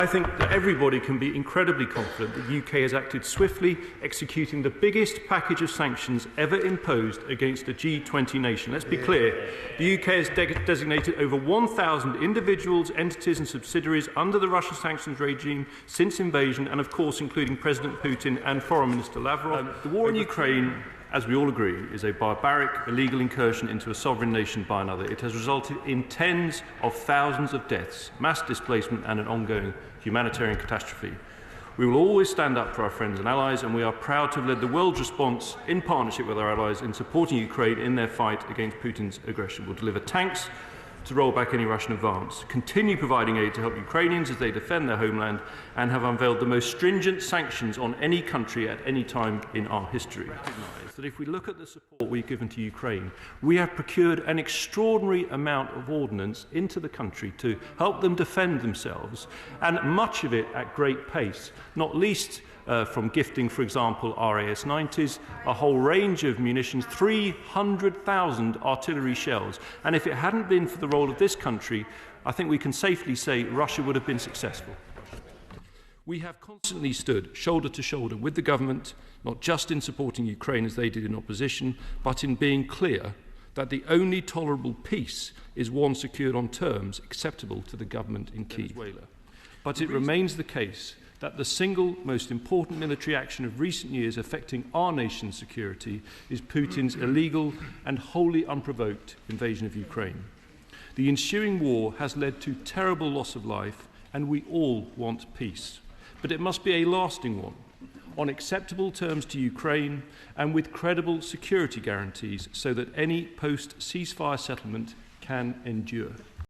I think that everybody can be incredibly confident that the UK has acted swiftly, executing the biggest package of sanctions ever imposed against a G20 nation. Let's be clear, the UK has designated over 1,000 individuals, entities and subsidiaries under the Russian sanctions regime since invasion, and of course including President Putin and Foreign Minister Lavrov. The war in Ukraine, as we all agree, is a barbaric, illegal incursion into a sovereign nation by another. It has resulted in tens of thousands of deaths, mass displacement and an ongoing humanitarian catastrophe. We will always stand up for our friends and allies, and we are proud to have led the world's response in partnership with our allies in supporting Ukraine in their fight against Putin's aggression. We'll deliver tanks to roll back any Russian advance, continue providing aid to help Ukrainians as they defend their homeland, and have unveiled the most stringent sanctions on any country at any time in our history. That if we look at the support we've given to Ukraine, we have procured an extraordinary amount of ordnance into the country to help them defend themselves, and much of it at great pace, not least from gifting, for example, RAS-90s, a whole range of munitions, 300,000 artillery shells. And if it hadn't been for the role of this country, I think we can safely say Russia would have been successful. We have constantly stood shoulder to shoulder with the government, not just in supporting Ukraine as they did in opposition, but in being clear that the only tolerable peace is one secured on terms acceptable to the government in Venezuela. But it remains the case that the single most important military action of recent years affecting our nation's security is Putin's illegal and wholly unprovoked invasion of Ukraine. The ensuing war has led to terrible loss of life, and we all want peace. But it must be a lasting one, on acceptable terms to Ukraine and with credible security guarantees so that any post-ceasefire settlement can endure.